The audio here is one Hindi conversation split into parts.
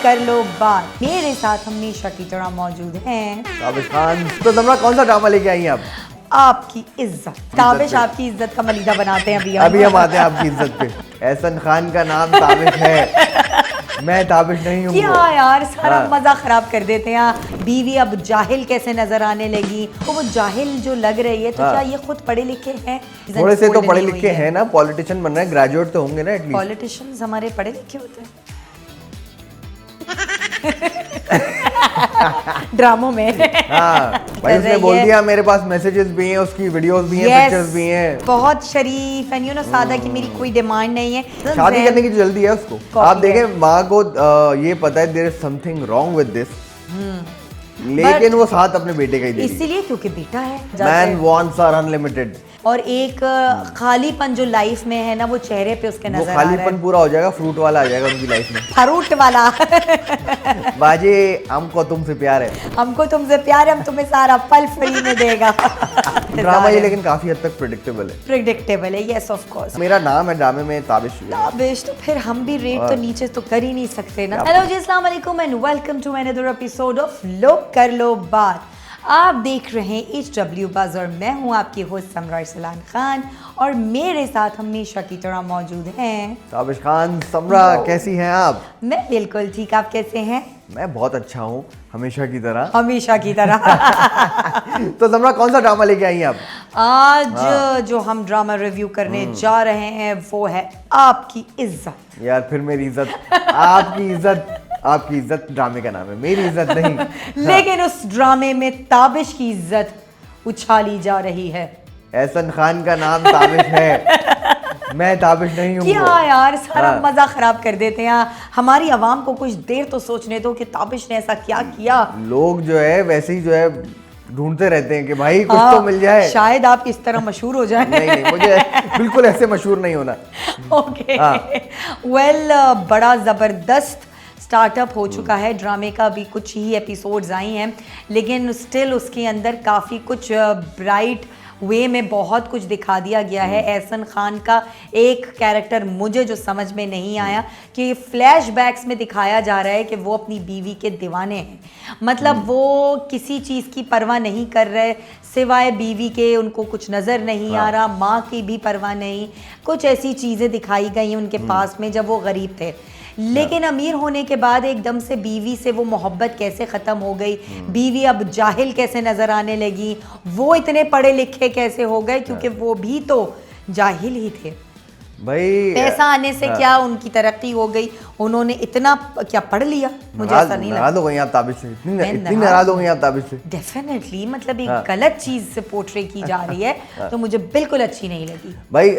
कर लो बात। मेरे साथ हमेशा की तरह मौजूद हैं ताबिश खान। तो तमरा कौन सा ड्रामा लेके आई हैं आप? आपकी इज्जत। ताबिश आपकी इज्जत का मलीदा बनाते हैं अभी हम आते हैं आपकी इज्जत पे। एहसन खान का नाम ताबिश है, मैं ताबिश नहीं हूँ। क्या यार सारा मजा खराब कर देते हैं। बीवी अब जाहिल कैसे नजर आने लगी, तो वो जाहिल जो लग रही है, तो क्या ये खुद पढ़े लिखे हैं? थोड़े से तो पढ़े लिखे हैं ना, पॉलिटिशियन बन रहे हैं, ग्रेजुएट तो होंगे ना एटलीस्ट। पॉलिटिशियंस हमारे पढ़े लिखे होते हैं ड्रामों में। हाँ भाई, उसने बोल दिया मेरे पास मैसेजेस भी हैं, उसकी वीडियोस भी हैं, पिक्चर्स भी हैं। बहुत शरीफ एंड यू नो सादा की मेरी कोई डिमांड नहीं है। शादी करने की जो जल्दी है उसको। आप देखें, माँ को ये पता है there is something wrong with this, लेकिन वो साथ अपने बेटे का ही दे इसीलिए क्योंकि बेटा है। Man wants are unlimited. और एक खालीपन जो लाइफ में है ना, वो चेहरे पे उसके नजर आ रहा है। खालीपन पूरा हो जाएगा, फ्रूट वाला आ जाएगा उनकी लाइफ में। फ्रूट वाला बाजी हमको तुमसे प्यार है, हमको तुमसे प्यार है, हम तुम्हें सारा फल फ्री में देगा। ड्रामा ये लेकिन काफी हद तक प्रेडिक्टेबल है। Yes of course. मेरा नाम है ड्रामे में ताबिश। ताबिश तो फिर हम भी रेट तो नीचे तो कर ही नहीं सकते ना। हेलो जी, अस्सलाम वालेकुम and welcome to another episode of लोग कर लो बात। आप देख रहे हैं HW बज़ और मैं हूं आपकी होस्ट समरा अरसलान खान, और मेरे साथ हमेशा की तरह मौजूद हैं ताबिश खान। समरा कैसी हैं आप? मैं बिल्कुल ठीक, आप कैसे हैं? मैं बहुत अच्छा हूँ, हमेशा की तरह। हमेशा की तरह। तो समरा कौन सा ड्रामा लेके आई हैं आप? आज जो हम ड्रामा रिव्यू करने जा रहे हैं वो है आपकी इज्जत। यार फिर मेरी इज्जत। आपकी इज्जत ड्रामे का नाम है, मेरी इज्जत नहीं। लेकिन उस ड्रामे में ताबिश की इज्जत उछाली जा रही है। एहसन खान का नाम ताबिश है, मैं ताबिश नहीं हूँ। क्या यार सारा मजा खराब कर देते हैं। हमारी आवाम को कुछ देर तो सोचने दो कि ताबिश ने ऐसा क्या किया। लोग जो है वैसे ही जो है ढूंढते रहते हैं कि भाई कुछ तो मिल जाए। शायद आप इस तरह मशहूर हो जाए। नहीं, मुझे बिल्कुल ऐसे मशहूर नहीं होना। ओके वेल, बड़ा जबरदस्त स्टार्टअप हो चुका है ड्रामे का। भी कुछ ही एपिसोड्स आई हैं, लेकिन स्टिल उसके अंदर काफ़ी कुछ ब्राइट वे में बहुत कुछ दिखा दिया गया है। एहसन खान का एक कैरेक्टर मुझे जो समझ में नहीं आया कि फ्लैशबैक्स में दिखाया जा रहा है कि वो अपनी बीवी के दीवाने हैं। मतलब वो किसी चीज़ की परवाह नहीं कर रहे सिवाय बीवी के, उनको कुछ नज़र नहीं आ रहा। माँ की भी परवाह नहीं। कुछ ऐसी चीज़ें दिखाई गई उनके पास में जब वो गरीब थे, लेकिन अमीर होने के बाद एकदम से बीवी से वो मोहब्बत कैसे ख़त्म हो गई, बीवी अब जाहिल कैसे नज़र आने लगी, वो इतने पढ़े लिखे कैसे हो गए, क्योंकि वो भी तो जाहिल ही थे भाई। पैसा आने से क्या उनकी तरक्की हो गई, उन्होंने इतना क्या पढ़ लिया। मुझे ऐसा नहीं लगता। नाराज हो गई आप ताबिश से, इतनी नाराज हो गई आप ताबिश से। डेफिनेटली, मतलब एक गलत चीज़ से पोर्ट्रे की जा रही है तो मुझे बिल्कुल अच्छी नहीं लगी भाई।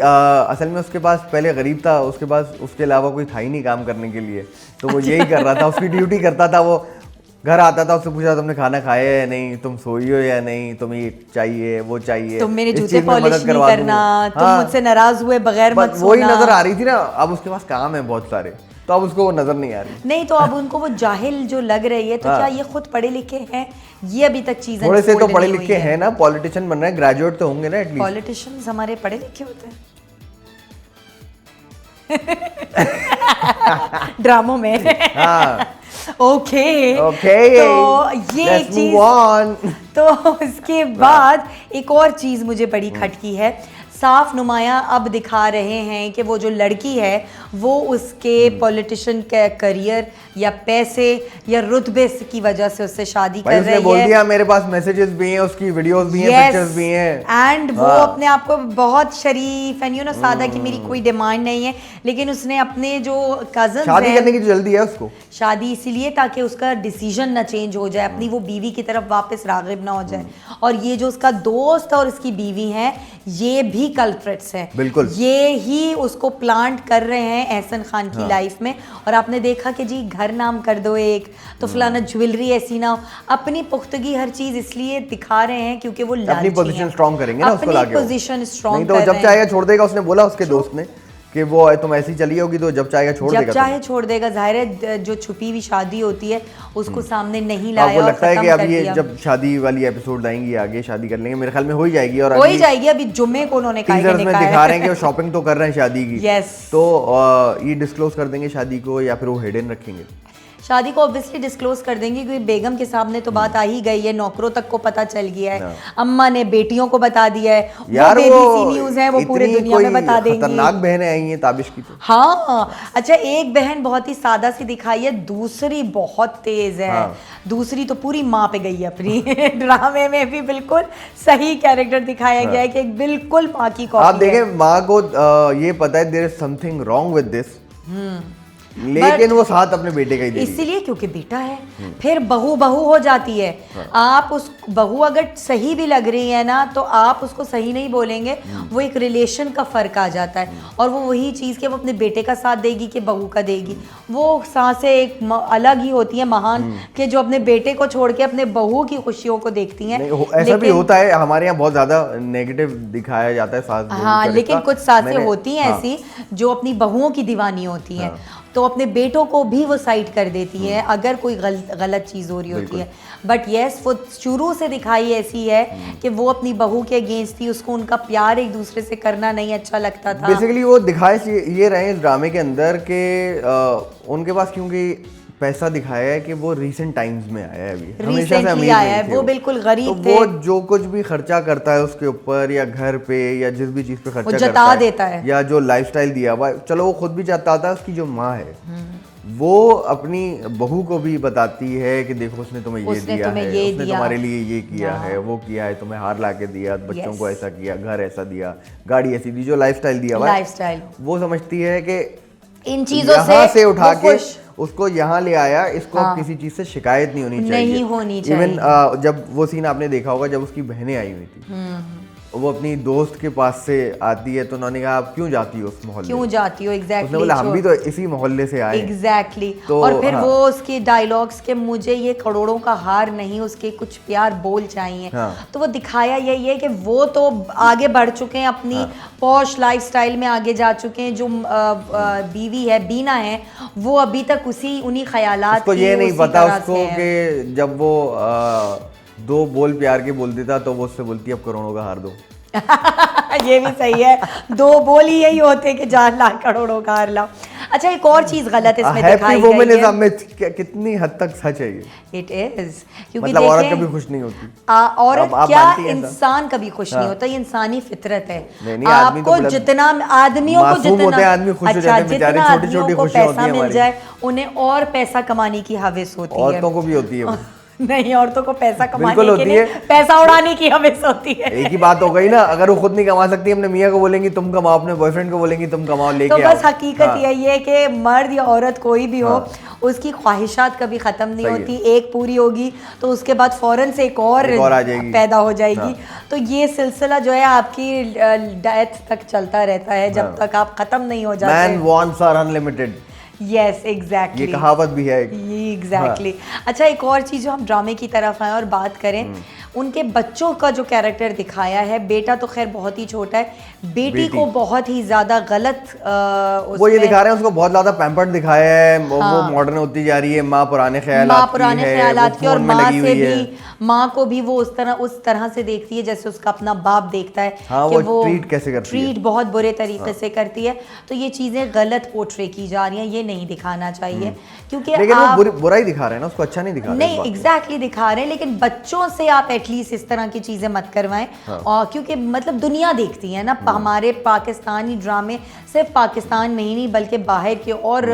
असल में उसके पास पहले गरीब था, उसके पास उसके अलावा कोई था ही नहीं काम करने के लिए, तो वो यही कर रहा था, उसकी ड्यूटी करता था। वो घर आता था, उससे पूछा तुमने खाना खाया है या नहीं, तुम सोई हो या नहीं, तुम्हें ये चाहिए वो चाहिए, तुम मेरे जूते पॉलिश नहीं करना, तुम मुझसे नाराज हुए बगैर मत सोना। वही नजर आ रही थी ना। अब उसके पास काम है बहुत सारे, तो अब उसको वो नजर नहीं आ रही। नहीं, तो अब उनको वो जाहिल जो लग रही है, तो क्या ये खुद पढ़े लिखे हैं? ये अभी तक चीजें थोड़े से तो पढ़े लिखे हैं ना, पॉलिटिशियन बन रहे हैं, ग्रेजुएट तो होंगे ना एटलीस्ट। पॉलिटिशियंस हमारे पढ़े लिखे होते हैं ड्रामों में। हाँ ओके तो ये चीज, तो उसके बाद एक और चीज मुझे बड़ी खटकी है। साफ नुमाया अब दिखा रहे हैं कि वो जो लड़की है वो उसके पॉलिटिशियन के करियर या पैसे या रुतबे की वजह से उससे शादी कर रही है। बोल दिया मेरे पास मैसेजेस भी हैं, उसकी वीडियोस भी हैं, पिक्चर्स भी हैं, एंड वो अपने आप को बहुत शरीफ एंड यू नो सादा की मेरी कोई डिमांड नहीं है, लेकिन उसने अपने जो कजन शादी करने की जो जल्दी है उसको, शादी इसीलिए ताकि उसका डिसीजन ना चेंज हो जाए, अपनी वो बीवी की तरफ वापस रागिब ना हो जाए। और ये जो उसका दोस्त और उसकी बीवी हैं, ये भी कल्प्रिट्स हैं। बिल्कुल, ये ही उसको प्लांट कर रहे हैं एहसन खान की लाइफ में। और आपने देखा कि जी घर नाम कर दो एक, तो फलाना ज्वेलरी ऐसी ना हो। अपनी पुख्तगी हर चीज इसलिए दिखा रहे हैं क्योंकि वो अपनी पोजीशन स्ट्रांग करेंगे ना, उसको लाके पोजीशन स्ट्रांग नहीं तो जब चाहेगा छोड़ देगा। उसने बोला उसके दोस्त ने कि वो तुम ऐसी चली होगी तो जब चाहेगा छोड़ देगा, जब चाहे छोड़ देगा। जाहिर है जो छुपी हुई शादी होती है उसको सामने नहीं लाया। आपको लगता है कि अब ये जब शादी वाली एपिसोड आएंगी आगे शादी कर लेंगे, मेरे ख्याल में हो ही जाएगी। और हो ही जाएगी। अभी जुम्मे को उन्होंने टीजर्स में दिखा रहे हैं कि वो शॉपिंग तो कर रहे हैं शादी की। यस, तो ये डिस्क्लोज कर देंगे शादी को या फिर वो हिडन रखेंगे? शादी को ऑब्वियसली डिस्क्लोज कर देंगे क्योंकि बेगम के सामने तो बात आ ही गई है, नौकरों तक को पता चल गया है, अम्मा ने बेटियों को बता दिया है, यार वो BBC न्यूज़ है, वो पूरे दुनिया में बता देंगी। खतरनाक बहनें आई हैं ताबिश की तो। हाँ अच्छा, एक बहन बहुत ही सादा सी दिखाई है, दूसरी बहुत तेज है। हाँ। दूसरी तो पूरी माँ पे गई है अपनी ड्रामे में भी बिल्कुल सही कैरेक्टर दिखाया गया है कि एक बिल्कुल माँ की आप कॉपी है। देखें माँ को ये पता है there is something wrong with this, लेकिन वो साथ अपने बेटे का ही दे रही है। इसीलिए क्योंकि बेटा है, फिर बहू बहू हो जाती है। आप उस बहू अगर सही भी लग रही है ना तो आप उसको सही नहीं बोलेंगे, वो एक रिलेशन का फर्क आ जाता है। और वो वही चीज़ कि वो अपने बेटे का साथ देगी कि बहू का देगी, वो सांसें एक अलग ही होती है महान कि जो अपने बेटे को छोड़ के अपने बहू की खुशियों को देखती हैं। ऐसा भी होता है, हमारे यहाँ बहुत ज्यादा नेगेटिव दिखाया जाता है सास बहू हाँ, का लेकिन रिश्ता। कुछ सासें मैंने- होती हैं ऐसी जो अपनी बहुओं की दीवानी होती हैं, तो अपने बेटों को भी वो साइड कर देती है अगर कोई गलत चीज़ हो रही होती है। बट यस, वो शुरू से दिखाई ऐसी है कि वो अपनी बहू के अगेंस्ट थी, उसको उनका प्यार एक दूसरे से करना नहीं अच्छा लगता था। बेसिकली वो दिखाए ये रहे इस ड्रामे के अंदर कि उनके पास क्योंकि पैसा दिखाया है कि वो रिसेंट टाइम्स में आया है, अभी हमेशा से Recently अमीर आया नहीं है, थे वो बिल्कुल गरीब तो थे। वो जो कुछ भी खर्चा करता है उसके ऊपर या घर पे या जिस भी चीज पे खर्चा जता करता है देता है। या जो लाइफस्टाइल दिया हुआ है, चलो वो खुद भी चाहता है, उसकी जो माँ है वो अपनी बहू को भी बताती है कि देखो उसने तुम्हें ये उसने दिया तुम्हें है, ये उसने दिया। तुम्हारे लिए ये किया हाँ। है, वो किया है, तुम्हें हार ला के दिया, बच्चों Yes. को ऐसा किया, घर ऐसा दिया, गाड़ी ऐसी दी, जो लाइफस्टाइल दिया हुआ है, लाइफस्टाइल वो समझती है कि इन चीजों यहाँ से उठा वो के खुश। उसको यहाँ ले आया, इसको अब किसी चीज से शिकायत नहीं होनी चाहिए। नहीं होनी इवन जब वो सीन आपने देखा होगा जब उसकी बहनें आई हुई थी, वो अपनी दोस्त के पास से आती है तो उन्होंने कहा आप क्यों जाती हो उस मोहल्ले, क्यों जाती हो? उसने एग्जैक्टली बोला हम भी तो इसी मोहल्ले से आए हैं। एग्जैक्टली तो, और फिर हाँ। वो उसके डायलॉग्स के मुझे ये करोड़ों का हार नहीं, उसके कुछ प्यार बोल चाहिए। हाँ। तो वो दिखाया यही है कि वो तो आगे बढ़ चुके हैं, अपनी पॉश लाइफस्टाइल में आगे जा चुके हैं। जो बीवी है बीना है, वो अभी तक उन्हीं ख्यालात उसको की, ये नहीं उसी पता तरह उसको से है। कि जब वो 2 बोल प्यार के बोल देता तो वो उससे बोलती अब करोड़ों का हार दो। ये भी सही है, 2 बोल ही यही होते हैं कि 4 लाख करोड़ों का हार लाओ। अच्छा, एक और चीज गलत इसमें हैप्पी दिखाई गई वुमनिज्म है। में कितनी हद तक सच है ये? इट इज, क्योंकि मतलब औरत देखें, कभी खुश नहीं होती। औरत आप क्या मानती हैं ऐसा? इंसान कभी खुश नहीं हाँ। होता, ये इंसानी फितरत है। नहीं, आदमी तो आपको मतलब जितना आदमियों को मासूम होते हैं, आदमी खुश हो जाते हैं, बेचारे जितना छोटी-छोटी आदमियों को खुशियां होती पैसा हैं मिल हमारी। जाए उन्हें और पैसा कमाने की हवस होती है। औरतों को भी होती है वो। नहीं, औरतों को पैसा कमाने बिल्कुल की होती नहीं, है। पैसा उड़ाने की हवस होती है। एक ही बात हो गई ना, अगर वो खुद नहीं कमा सकती अपने मियाँ को बोलेंगी तुम कमाओ, अपने बॉयफ्रेंड को बोलेंगी तुम कमाओ, तो लेके आओ। बस हकीकत हाँ। यही है कि मर्द या औरत कोई भी हो, हाँ। उसकी ख्वाहिशात कभी ख़त्म नहीं सही है। होती। एक पूरी होगी तो उसके बाद फ़ौरन से एक और आ जाएगी। पैदा हो जाएगी। हाँ। तो ये सिलसिला जो है आपकी डेथ तक चलता रहता है, जब हाँ। तक आप ख़त्म नहीं हो मैन जाते। Wants are unlimited, yes exactly, ये कहावत भी है एक। एग्जैक्टली। अच्छा, एक और चीज़ जो हम ड्रामे की तरफ आए और बात करें, उनके बच्चों का जो कैरेक्टर दिखाया है, बेटा तो खैर बहुत ही छोटा है, बेटी को बहुत ही ज़्यादा गलत वो ये दिखा रहे हैं उसको बहुत ज्यादा पैम्पर्ड दिखाया है, वो मॉडर्न होती जा रही है, माँ पुराने ख्यालात की और माँ से भी, माँ को भी वो उस तरह से देखती है जैसे उसका अपना बाप देखता है। हाँ, कि वो ट्रीट कैसे करती है, ट्रीट बहुत बुरे तरीके से करती है। तो ये चीज़ें गलत पोर्ट्रे की जा रही हैं, ये नहीं दिखाना चाहिए क्योंकि लेकिन वो बुरा ही दिखा रहे हैं ना, उसको अच्छा नहीं दिखा रहे। नहीं, एग्जैक्टली दिखा रहे हैं, लेकिन बच्चों से आप एटलीस्ट इस तरह की चीज़ें मत करवाएं। और क्योंकि मतलब दुनिया देखती है ना, हमारे पाकिस्तानी ड्रामे सिर्फ पाकिस्तान में ही नहीं बल्कि बाहर के और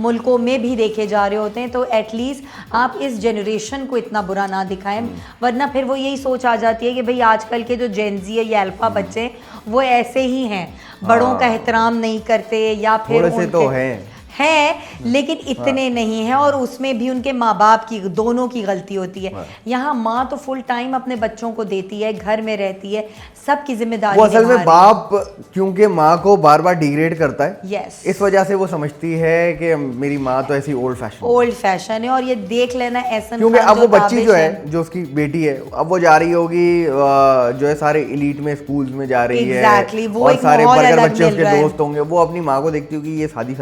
मुल्कों में भी देखे जा रहे होते हैं। तो एटलीस्ट आप इस जनरेशन को इतना बुरा ना दिखाएं, वरना फिर वो यही सोच आ जाती है कि भाई आजकल के जो जेनजी है या अल्फा बच्चे हैं वो ऐसे ही हैं, बड़ों का एहतराम नहीं करते या फिर थोड़े से तो हैं, लेकिन इतने नहीं हैं, और उसमें भी उनके माँ बाप की दोनों की गलती होती है। यहाँ माँ तो फुल टाइम अपने बच्चों को देती है, घर में रहती है, सबकी जिम्मेदारी वो असल निभा में रही है। बाप क्योंकि माँ को बार बार डिग्रेड करता है, यस, इस वजह से वो समझती है कि मेरी माँ तो ऐसी ओल्ड फैशन है। और ये देख लेना ऐसा, क्योंकि अब वो बच्ची जो है, जो उसकी बेटी है, अब वो जा रही होगी जो है सारे एलीट में स्कूल्स में जा रही है, वो और सारे बर्गर बच्चे उसके दोस्त होंगे, वो अपनी माँ को देखती होगी ये सादी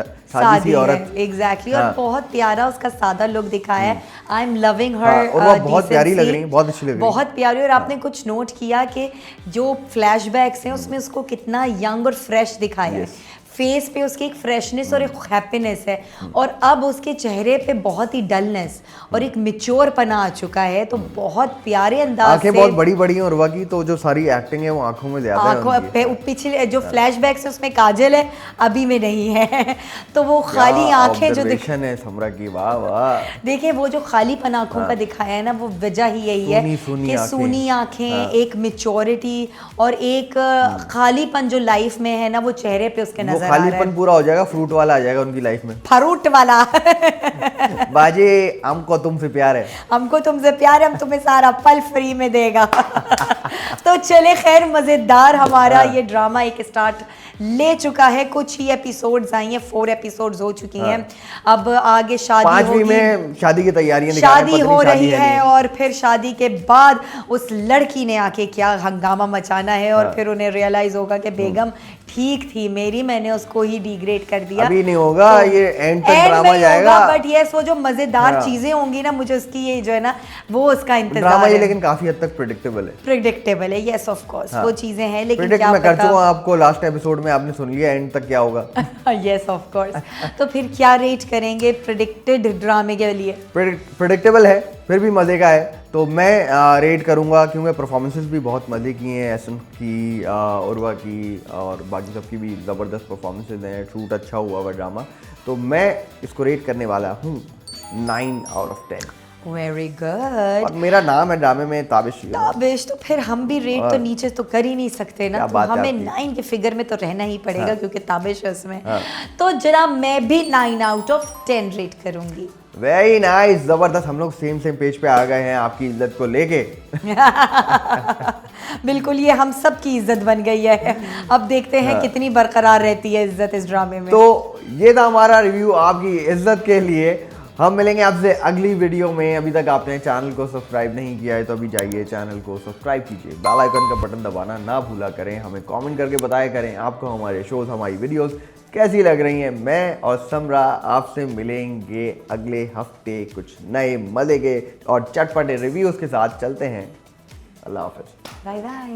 सी औरत। एग्जैक्टली, और बहुत प्यारा उसका सादा लुक दिखाया है। आई एम लविंग हर, और वो बहुत प्यारी लग रही है, बहुत अच्छी लग रही है, बहुत प्यारी। और आपने कुछ नोट किया कि जो फ्लैशबैक्स हैं उसमें उसको कितना यंग और फ्रेश दिखाया है। फेस पे उसकी एक फ्रेशनेस और एक हैप्पीनेस है, और अब उसके चेहरे पे बहुत ही डलनेस और एक मिच्योर पना आ चुका है। तो बहुत प्यारे अंदाज आंखें से, बहुत बड़ी बड़ी हैं उर्वा की, तो जो सारी एक्टिंग है वो आंखों में ज्यादा है उनकी। पिछले जो फ्लैशबैक्स है उसमें काजल है, अभी में नहीं है। तो वो खाली आंखें जो है समरा की, वाह वाह। देखिए वो जो खालीपन आंखों का दिखाया है ना, वो वजह ही यही है कि सूनी आंखें, एक मेच्योरिटी और एक खालीपन जो लाइफ में है ना, वो चेहरे पे उसके नजर आ रहा है। खालीपन पूरा हो जाएगा, फ्रूट वाला आ जाएगा उनकी लाइफ में, फ्रूट वाला। बाजी हमको तुमसे प्यार है, हमको तुमसे प्यार है, हम तुम्हें सारा पल फ्री में देगा। तो चले खैर, मजेदार हमारा ये ड्रामा एक स्टार्ट ले चुका है। कुछ ही एपिसोड्स आई हैं, 4 एपिसोड्स हो चुकी हैं। अब आगे शादी 5वीं होगी, में शादी की तैयारियां, शादी हो रही है, और फिर शादी के बाद उस लड़की ने आके क्या हंगामा मचाना है, और फिर उन्हें रियलाइज होगा कि बेगम ठीक थी मेरी, मैंने उसको ही डिग्रेड कर दिया। अभी नहीं होगा, तो ये एंड तक ड्रामा जाएगा। बट यस, वो जो मजेदार चीजें होंगी ना, मुझे उसकी ये जो है ना, वो उसका इंतजार ड्रामा ये है। लेकिन काफी हद तक प्रेडिक्टेबल है, यस ऑफ कोर्स, वो चीजें हैं, लेकिन प्रेडिक्ट क्या मैं कर पता। चुका हूं आपको, लास्ट एपिसोड में आपने सुन लिया एंड तक क्या होगा। Yes of course. तो फिर क्या रेट करेंगे प्रेडिक्टेड ड्रामे के लिए? प्रेडिक्टेबल है, फिर भी मजे का है, तो मैं रेट करूंगा, क्योंकि परफॉर्मेंसेस भी बहुत मजे की हैं, एसन की, उर्वा की, और बाकी सबकी भी ज़बरदस्त परफॉर्मेंसेस हैं, शूट अच्छा हुआ हुआ ड्रामा, तो मैं इसको रेट करने वाला हूँ 9 out of 10। Very good. और मेरा नाम है ड्रामे में ताबिश। ताबिश, तो फिर हम भी रेट तो नीचे तो कर ही नहीं सकते ना, तो हमें 9 के फिगर में तो रहना ही पड़ेगा, क्योंकि ताबिश है उसमें। तो जनाब मैं भी 9 out of 10 रेट करूंगी। वेरी नाइस, जबरदस्त, हम लोग सेम पेज पे आ गए हैं आपकी इज्जत को लेके। बिल्कुल, ये हम सब की इज्जत बन गई है। अब देखते हैं कितनी बरकरार रहती है इज्जत इस ड्रामे में। तो ये था हमारा रिव्यू आपकी इज्जत के लिए। हम मिलेंगे आपसे अगली वीडियो में। अभी तक आपने चैनल को सब्सक्राइब नहीं किया है तो अभी जाइए चैनल को सब्सक्राइब कीजिए, बेल आइकन का बटन दबाना ना भूला करें, हमें कमेंट करके बताया करें आपको हमारे शोज, हमारी वीडियोस कैसी लग रही हैं। मैं और समरा आपसे मिलेंगे अगले हफ्ते कुछ नए मजे के और चटपटे रिव्यूज के साथ। चलते हैं, अल्लाह हाफिज, बाय बाय।